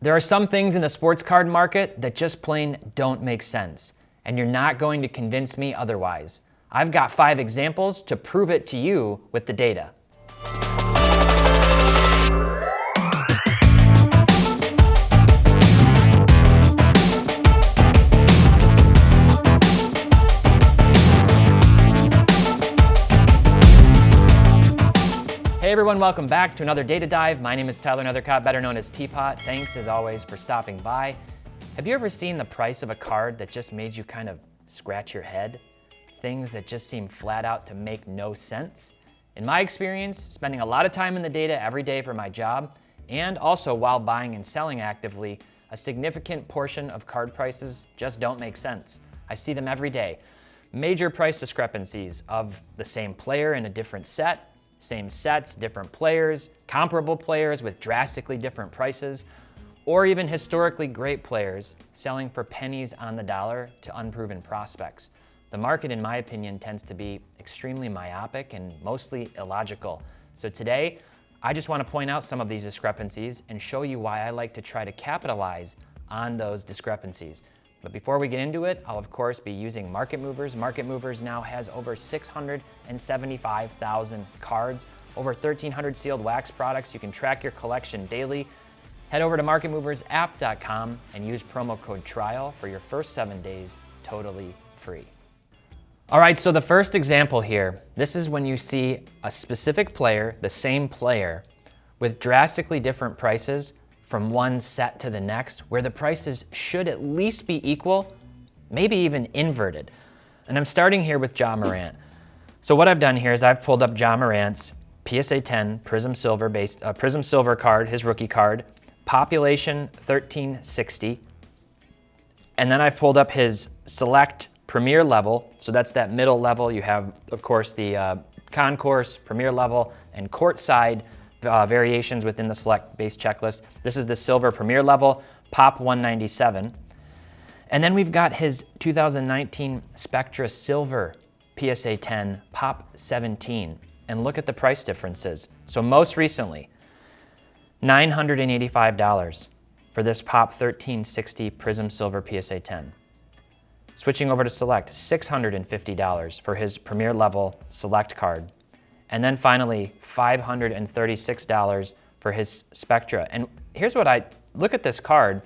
There are some things in the sports card market that just plain don't make sense, and you're not going to convince me otherwise. I've got 5 examples to prove it to you with the data. Hey everyone, welcome back to another Data Dive. My name is Tyler Nethercott, better known as T-Pott. Thanks as always for stopping by. Have you ever seen the price of a card that just made you kind of scratch your head? Things that just seem flat out to make no sense? In my experience, spending a lot of time in the data every day for my job, and also while buying and selling actively, a significant portion of card prices just don't make sense. I see them every day. Major price discrepancies of the same player in a different set, same sets, different players, comparable players with drastically different prices, or even historically great players selling for pennies on the dollar to unproven prospects. The market, in my opinion, tends to be extremely myopic and mostly illogical. So today, I just want to point out some of these discrepancies and show you why I like to try to capitalize on those discrepancies. But before we get into it, I'll of course be using Market Movers. Market Movers now has over 675,000 cards, over 1,300 sealed wax products. You can track your collection daily. Head over to marketmoversapp.com and use promo code TRIAL for your first 7 days totally free. All right, so the first example here, this is when you see a specific player, the same player, with drastically different prices from one set to the next, where the prices should at least be equal, maybe even inverted. And I'm starting here with Ja Morant. So what I've done here is I've pulled up Ja Morant's PSA 10 Prism Silver card, his rookie card, population 1360. And then I've pulled up his select premier level. So that's that middle level. You have, of course, the concourse, premier level, and courtside variations within the select base checklist. This is the silver premier level, pop 197. And then we've got his 2019 Spectra Silver PSA 10, pop 17. And look at the price differences. So most recently, $985 for this pop 1360 Prism Silver PSA 10. Switching over to select, $650 for his premier level select card. And then finally, $536 for his Spectra. And here's what look at this card.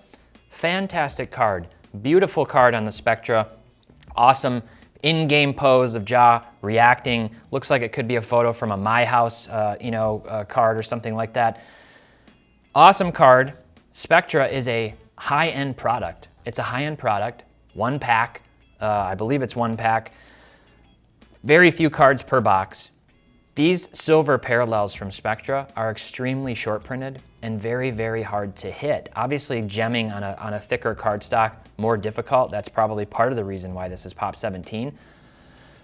Fantastic card, beautiful card on the Spectra. Awesome in-game pose of Ja reacting. Looks like it could be a photo from a My House, card or something like that. Awesome card. Spectra is a high-end product. It's a high-end product, one pack. I believe it's one pack. Very few cards per box. These silver parallels from Spectra are extremely short printed and very, very hard to hit. Obviously, gemming on a thicker cardstock, more difficult. That's probably part of the reason why this is pop 17.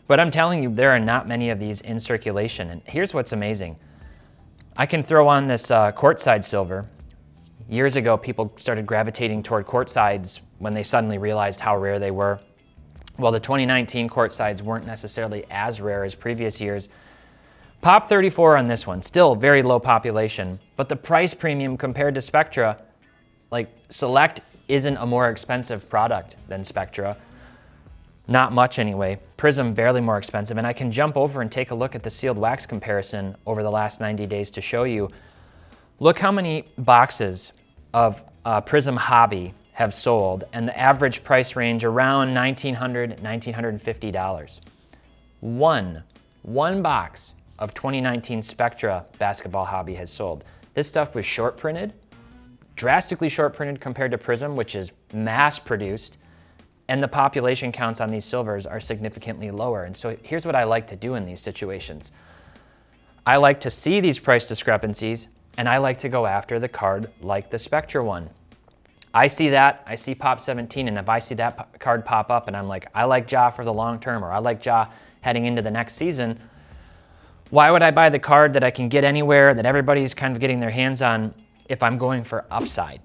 But I'm telling you, there are not many of these in circulation. And here's what's amazing. I can throw on this courtside silver. Years ago, people started gravitating toward courtsides when they suddenly realized how rare they were. Well, the 2019 courtsides weren't necessarily as rare as previous years. Pop 34 on this one, still very low population, but the price premium compared to Spectra, like Select isn't a more expensive product than Spectra. Not much anyway. Prism barely more expensive, and I can jump over and take a look at the sealed wax comparison over the last 90 days to show you. Look how many boxes of Prism Hobby have sold, and the average price range around $1,900, $1,950. One box of 2019 Spectra Basketball Hobby has sold. This stuff was short printed, drastically short printed compared to Prism, which is mass produced, and the population counts on these silvers are significantly lower. And so here's what I like to do in these situations. I like to see these price discrepancies, and I like to go after the card like the Spectra one. I see that, I see pop 17, and if I see that card pop up and I'm like, I like Ja for the long term, or I like Ja heading into the next season, why would I buy the card that I can get anywhere, that everybody's kind of getting their hands on, if I'm going for upside?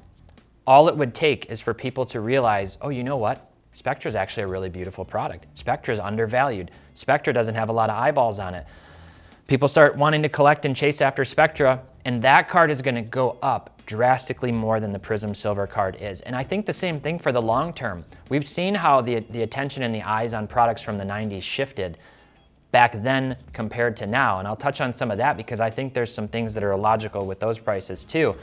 All it would take is for people to realize, oh, you know what? Spectra is actually a really beautiful product. Spectra is undervalued. Spectra doesn't have a lot of eyeballs on it. People start wanting to collect and chase after Spectra, and that card is going to go up drastically more than the Prism Silver card is. And I think the same thing for the long term. We've seen how the attention and the eyes on products from the 90s shifted back then compared to now. And I'll touch on some of that because I think there's some things that are illogical with those prices too.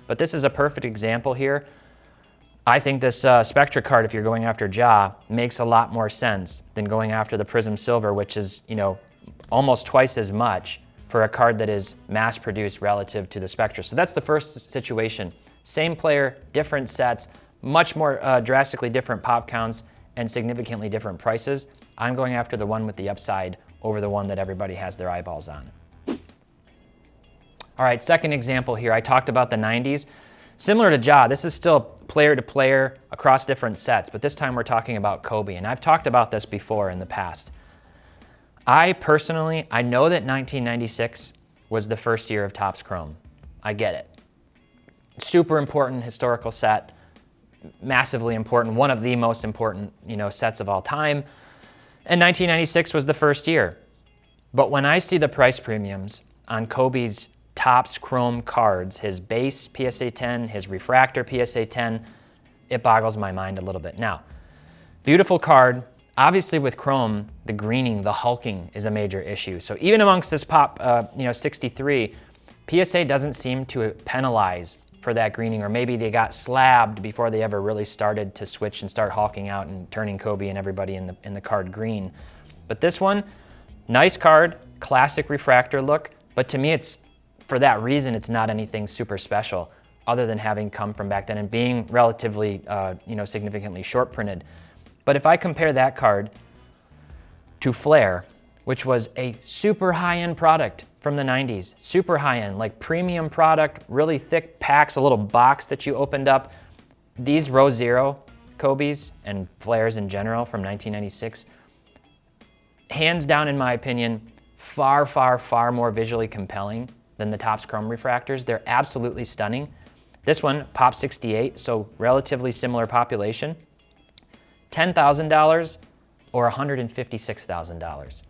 But this is a perfect example here. I think this Spectra card, if you're going after jaw, makes a lot more sense than going after the Prism Silver, which is, you know, almost twice as much for a card that is mass produced relative to the Spectra. So that's the first situation. Same player, different sets, much more drastically different pop counts and significantly different prices. I'm going after the one with the upside over the one that everybody has their eyeballs on. All right, second example here. I talked about the 90s. Similar to jaw, this is still player to player across different sets, but this time we're talking about Kobe, and I've talked about this before in the past. I personally know that 1996 was the first year of Topps Chrome. I get it. Super important historical set, massively important, one of the most important, you know, sets of all time. And 1996 was the first year. But when I see the price premiums on Kobe's Topps Chrome cards, his base PSA 10, his refractor PSA 10, it boggles my mind a little bit. Now, beautiful card. Obviously with Chrome, the greening, the hulking is a major issue. So even amongst this pop, 63, PSA doesn't seem to penalize for that greening, or maybe they got slabbed before they ever really started to switch and start hulking out and turning Kobe and everybody in the card green. But this one, nice card, classic refractor look, but to me it's, for that reason, it's not anything super special other than having come from back then and being relatively, significantly short printed. But if I compare that card to Flair, which was a super high-end product from the 90s, super high-end, like premium product, really thick packs, a little box that you opened up. These Row Zero Kobe's and Flairs in general from 1996, hands down in my opinion, far, far, far more visually compelling than the Topps Chrome refractors. They're absolutely stunning. This one, Pop 68, so relatively similar population. $10,000 or $156,000.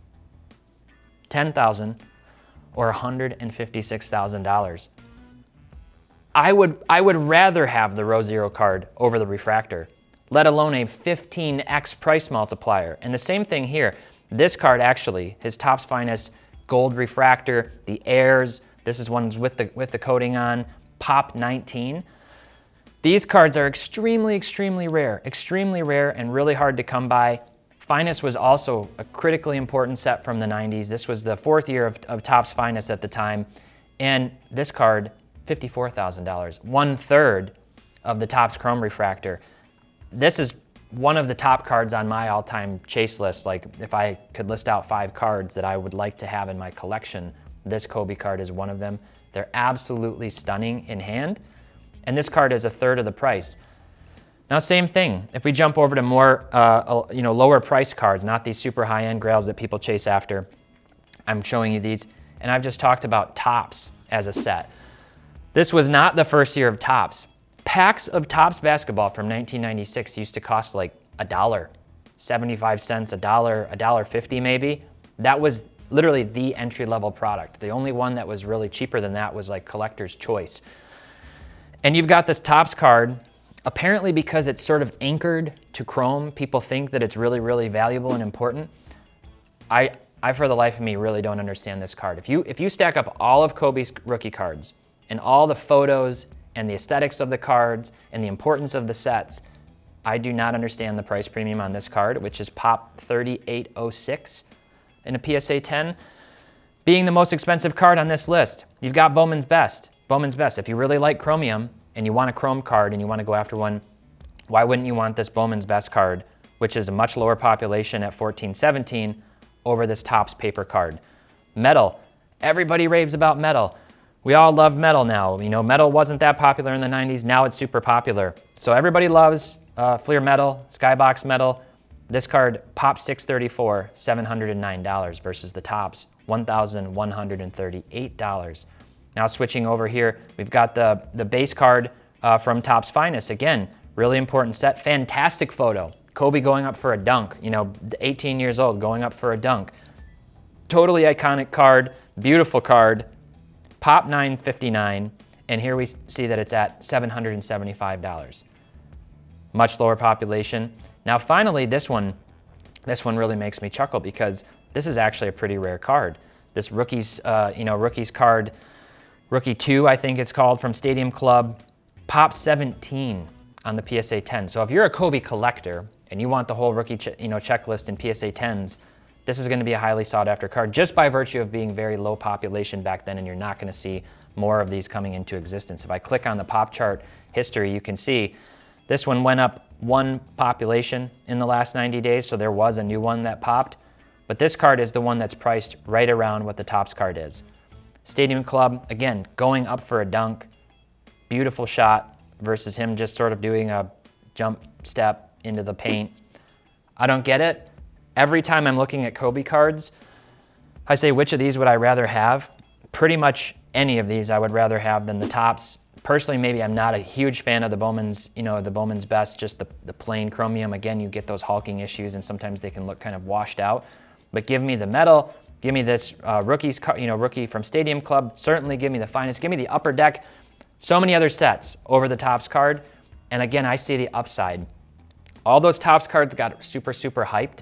$10,000 or $156,000. I would rather have the Row Zero card over the refractor, let alone a 15x price multiplier. And the same thing here. This card actually, his Topps Finest gold refractor, the Airs, this is ones with the coating on, Pop 19. These cards are extremely, extremely rare and really hard to come by. Finest was also a critically important set from the 90s. This was the fourth year of Topps Finest at the time. And this card, $54,000, 1/3 of the Topps Chrome refractor. This is one of the top cards on my all-time chase list. Like if I could list out 5 cards that I would like to have in my collection, this Kobe card is one of them. They're absolutely stunning in hand. And this card is 1/3 of the price. Now, same thing. If we jump over to more, lower price cards, not these super high-end grails that people chase after, I'm showing you these, and I've just talked about Topps as a set. This was not the first year of Topps. Packs of Topps basketball from 1996 used to cost like $1, 75 cents, $1, $1.50 maybe. That was literally the entry-level product. The only one that was really cheaper than that was like collector's choice. And you've got this Topps card, apparently because it's sort of anchored to Chrome, people think that it's really, really valuable and important. I for the life of me, really don't understand this card. If you stack up all of Kobe's rookie cards and all the photos and the aesthetics of the cards and the importance of the sets, I do not understand the price premium on this card, which is Pop 3806 in a PSA 10, being the most expensive card on this list. You've got Bowman's Best. Bowman's Best. If you really like chromium and you want a chrome card and you want to go after one, why wouldn't you want this Bowman's Best card, which is a much lower population at 1417, over this Topps paper card? Metal. Everybody raves about metal. We all love metal now. You know, metal wasn't that popular in the 90s. Now it's super popular. So everybody loves Fleer metal, Skybox metal. This card, Pop 634, $709 versus the Topps, $1,138. Now switching over here, we've got the base card from Topps Finest. Again, really important set, fantastic photo. Kobe going up for a dunk, 18 years old, going up for a dunk. Totally iconic card, beautiful card, Pop 959. and here we see that it's at $775. Much lower population. Now finally, this one really makes me chuckle because this is actually a pretty rare card. This rookies card, Rookie 2, I think it's called, from Stadium Club, Pop 17 on the PSA 10. So if you're a Kobe collector and you want the whole rookie checklist in PSA 10s, this is going to be a highly sought after card just by virtue of being very low population back then, and you're not going to see more of these coming into existence. If I click on the pop chart history, you can see this one went up 1 population in the last 90 days, so there was a new one that popped. But this card is the one that's priced right around what the Topps card is. Stadium Club, again, going up for a dunk. Beautiful shot versus him just sort of doing a jump step into the paint. I don't get it. Every time I'm looking at Kobe cards, I say, which of these would I rather have? Pretty much any of these I would rather have than the Topps. Personally, maybe I'm not a huge fan of the Bowman's, the Bowman's Best, just the plain chromium. Again, you get those hulking issues and sometimes they can look kind of washed out. But give me the metal, give me this rookie from Stadium Club, certainly give me the finest, give me the upper deck, so many other sets over the Topps card. And again, I see the upside. All those Topps cards got super, super hyped.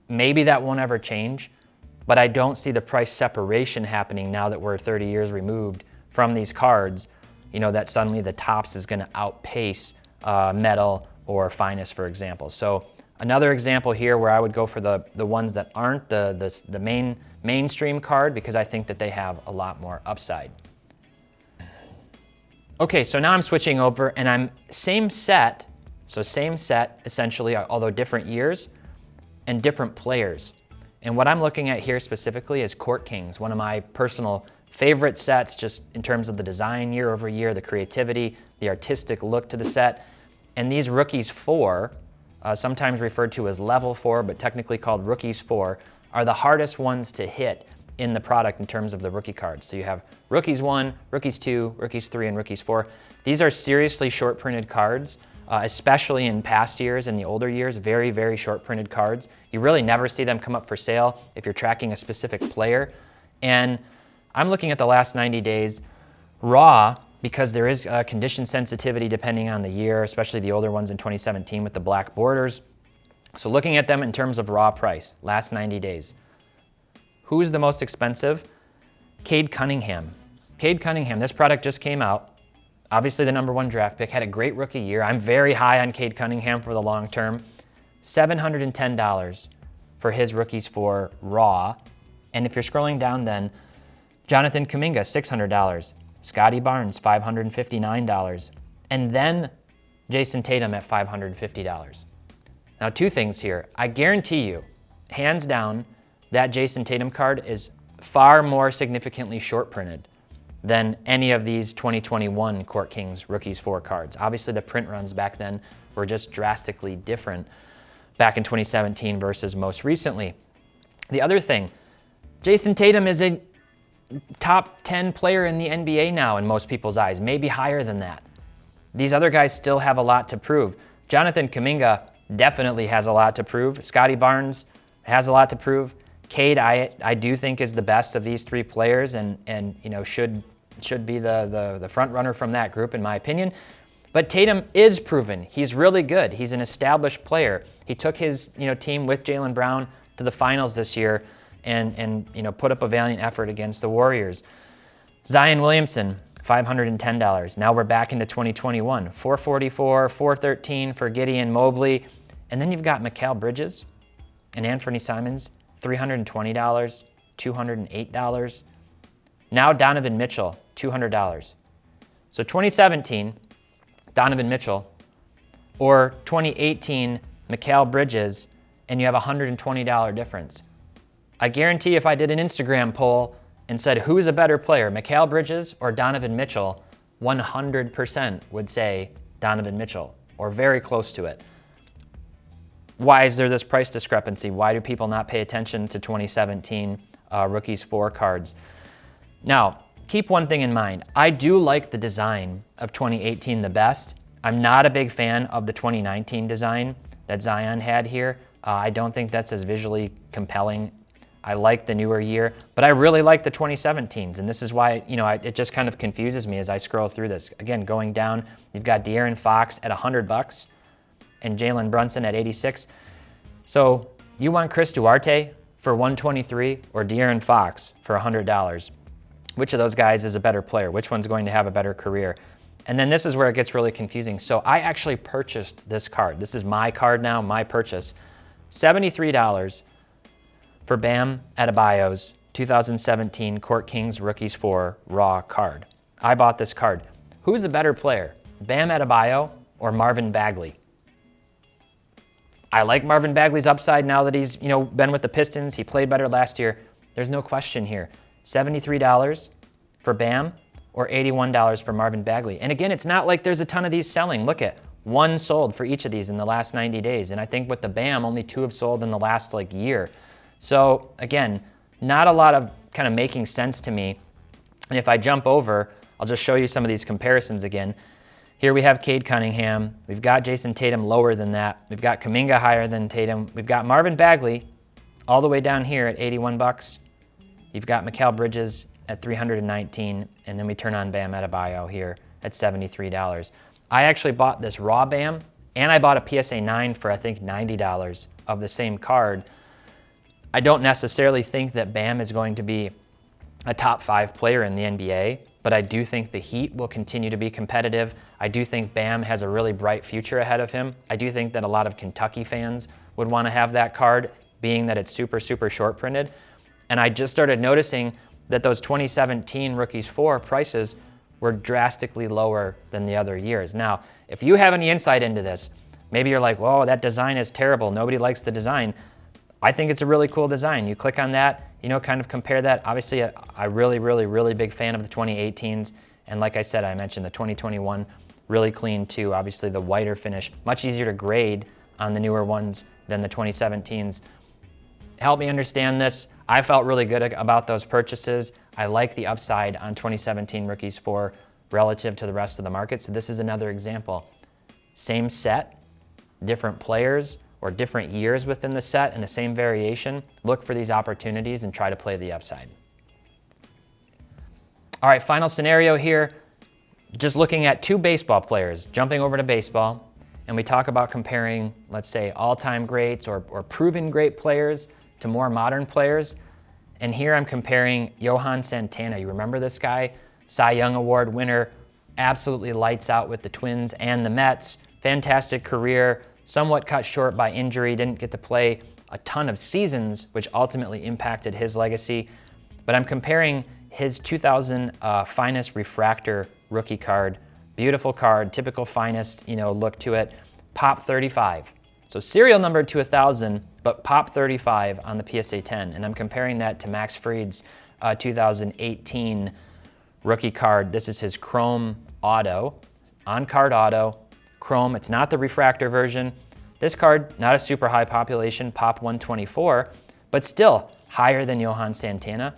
Maybe that won't ever change, but I don't see the price separation happening now that we're 30 years removed from these cards, that suddenly the Topps is gonna outpace metal or finest, for example. So another example here where I would go for the ones that aren't the mainstream card, because I think that they have a lot more upside. Okay, so now I'm switching over and I'm same set essentially, although different years and different players. And what I'm looking at here specifically is Court Kings, one of my personal favorite sets just in terms of the design year over year, the creativity, the artistic look to the set. And these Rookies 4, sometimes referred to as Level 4, but technically called Rookies 4, are the hardest ones to hit in the product in terms of the rookie cards. So you have Rookies 1, Rookies 2, Rookies 3, and Rookies 4. These are seriously short printed cards. Especially in past years and the older years, very, very short printed cards. You really never see them come up for sale if you're tracking a specific player. And I'm looking at the last 90 days raw because there is condition sensitivity depending on the year, especially the older ones in 2017 with the black borders. So looking at them in terms of raw price, last 90 days. Who's the most expensive? Cade Cunningham. Cade Cunningham, this product just came out. Obviously the #1 draft pick, had a great rookie year. I'm very high on Cade Cunningham for the long term. $710 for his Rookies 4 raw. And if you're scrolling down then, Jonathan Kuminga, $600. Scotty Barnes, $559. And then Jason Tatum at $550. Now 2 things here. I guarantee you, hands down, that Jason Tatum card is far more significantly short printed than any of these 2021 Court Kings Rookies 4 cards. Obviously the print runs back then were just drastically different back in 2017 versus most recently. The other thing, Jason Tatum is a top 10 player in the NBA now in most people's eyes, maybe higher than that. These other guys still have a lot to prove. Jonathan Kuminga definitely has a lot to prove. Scotty Barnes has a lot to prove. Cade, I do think is the best of these 3 players and should be the front runner from that group in my opinion. But Tatum is proven. He's really good. He's an established player. He took his team with Jaylen Brown to the finals this year and put up a valiant effort against the Warriors. Zion Williamson, $510. Now we're back into 2021. $444, $413 for Gideon Mobley. And then you've got Mikal Bridges and Anthony Simons, $320, $208. Now Donovan Mitchell, $200. So 2017, Donovan Mitchell, or 2018, Mikal Bridges, and you have a $120 difference. I guarantee if I did an Instagram poll and said, who's a better player, Mikal Bridges or Donovan Mitchell, 100% would say Donovan Mitchell, or very close to it. Why is there this price discrepancy? Why do people not pay attention to 2017 Rookies 4 cards? Now, keep one thing in mind. I do like the design of 2018 the best. I'm not a big fan of the 2019 design that Zion had here. I don't think that's as visually compelling. I like the newer year, but I really like the 2017s. And this is why, it just kind of confuses me as I scroll through this. Again, going down, you've got De'Aaron Fox at $100 and Jalen Brunson at 86. So you want Chris Duarte for 123 or De'Aaron Fox for $100? Which of those guys is a better player? Which one's going to have a better career? And then this is where it gets really confusing. So I actually purchased this card. This is my card now, my purchase. $73 for Bam Adebayo's 2017 Court Kings Rookies 4 Raw card. I bought this card. Who's a better player, Bam Adebayo or Marvin Bagley? I like Marvin Bagley's upside now that he's been with the Pistons. He played better last year. There's no question here. $73 for Bam or $81 for Marvin Bagley. And again, it's not like there's a ton of these selling. Look at one sold for each of these in the last 90 days. And I think with the Bam, only 2 have sold in the last year. So again, not a lot of kind of making sense to me. And if I jump over, I'll just show you some of these comparisons again. Here we have Cade Cunningham. We've got Jason Tatum lower than that. We've got Kuminga higher than Tatum. We've got Marvin Bagley all the way down here at $81. You've got Mikal Bridges at $319, and then we turn on Bam Adebayo here at $73. I actually bought this raw Bam, and I bought a PSA 9 for I think $90 of the same card. I don't necessarily think that Bam is going to be a top 5 player in the NBA, but I do think the Heat will continue to be competitive. I do think Bam has a really bright future ahead of him. I do think that a lot of Kentucky fans would want to have that card, being that it's super, super short printed. And I just started noticing that those 2017 Rookies 4 prices were drastically lower than the other years. Now, if you have any insight into this, maybe you're like, whoa, that design is terrible. Nobody likes the design. I think it's a really cool design. You click on that, kind of compare that. Obviously, I'm really big fan of the 2018s. And like I said, I mentioned the 2021, really clean too. Obviously, the whiter finish, much easier to grade on the newer ones than the 2017s. Help me understand this. I felt really good about those purchases. I like the upside on 2017 Rookies 4 relative to the rest of the market. So this is another example. Same set, different players or different years within the set and the same variation. Look for these opportunities and try to play the upside. All right, final scenario here. Just looking at 2 baseball players, jumping over to baseball, and we talk about comparing, let's say, all-time greats or proven great players to more modern players. And here I'm comparing Johan Santana. You remember this guy? Cy Young Award winner, absolutely lights out with the Twins and the Mets. Fantastic career, somewhat cut short by injury, didn't get to play a ton of seasons, which ultimately impacted his legacy. But I'm comparing his 2000 Finest Refractor rookie card. Beautiful card, typical Finest, look to it. Pop 35. So serial number to 1,000, but Pop 35 on the PSA 10. And I'm comparing that to Max Fried's 2018 rookie card. This is his Chrome Auto, on-card auto, Chrome. It's not the refractor version. This card, not a super high population, Pop 124, but still higher than Johan Santana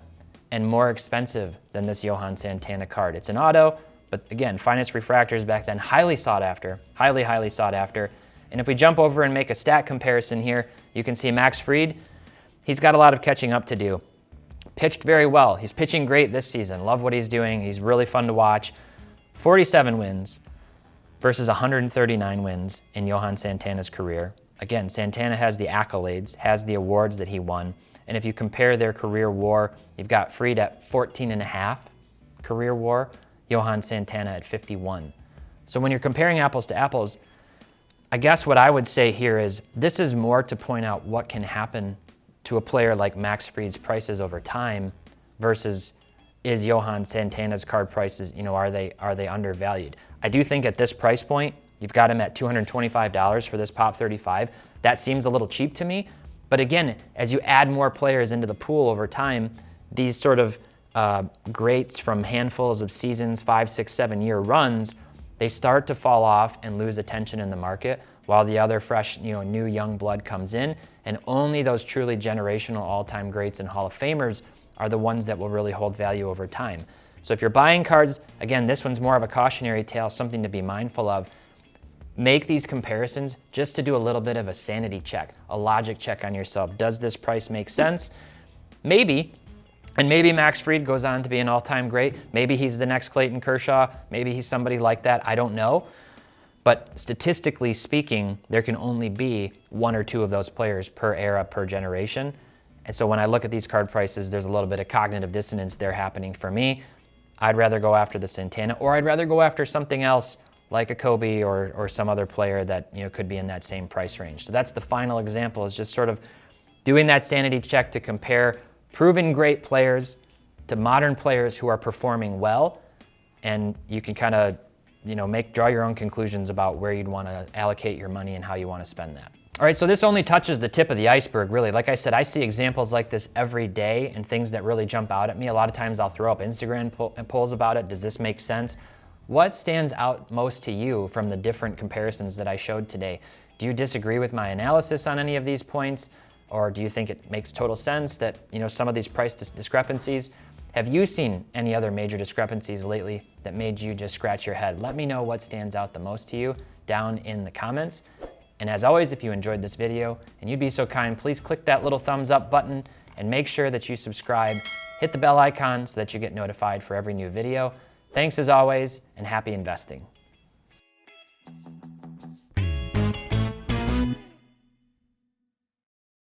and more expensive than this Johan Santana card. It's an auto, but again, Finest Refractors back then, highly sought after, highly sought after. And if we jump over and make a stat comparison here, you can see Max Fried, he's got a lot of catching up to do. Pitched very well. He's pitching great this season. Love what he's doing. He's really fun to watch. 47 wins versus 139 wins in Johan Santana's career. Again, Santana has the accolades, has the awards that he won. And if you compare their career WAR, you've got Fried at 14.5 career WAR, Johan Santana at 51. So when you're comparing apples to apples, I guess what I would say here is this is more to point out what can happen to a player like Max Fried's prices over time versus is Johan Santana's card prices, are they undervalued? I do think at this price point, you've got him at $225 for this Pop 35. That seems a little cheap to me. But again, as you add more players into the pool over time, these sort of greats from handfuls of seasons, 5, 6, 7-year runs, they start to fall off and lose attention in the market while the other fresh, new young blood comes in. And only those truly generational all-time greats and Hall of Famers are the ones that will really hold value over time. So if you're buying cards, again, this one's more of a cautionary tale, something to be mindful of. Make these comparisons just to do a little bit of a sanity check, a logic check on yourself. Does this price make sense? Maybe. And maybe Max Fried goes on to be an all-time great. Maybe he's the next Clayton Kershaw. Maybe he's somebody like that. I don't know. But statistically speaking, there can only be one or two of those players per era, per generation. And so when I look at these card prices, there's a little bit of cognitive dissonance there happening for me. I'd rather go after the Santana, or I'd rather go after something else like a Kobe or some other player that could be in that same price range. So that's the final example, is just sort of doing that sanity check to compare proven great players to modern players who are performing well, and you can kind of draw your own conclusions about where you'd want to allocate your money and how you want to spend that. All right, so this only touches the tip of the iceberg, really. Like I said, I see examples like this every day and things that really jump out at me. A lot of times I'll throw up Instagram polls about it. Does this make sense? What stands out most to you from the different comparisons that I showed today? Do you disagree with my analysis on any of these points? Or do you think it makes total sense that some of these price discrepancies? Have you seen any other major discrepancies lately that made you just scratch your head? Let me know what stands out the most to you down in the comments. And as always, if you enjoyed this video and you'd be so kind, please click that little thumbs up button and make sure that you subscribe. Hit the bell icon so that you get notified for every new video. Thanks as always, and happy investing.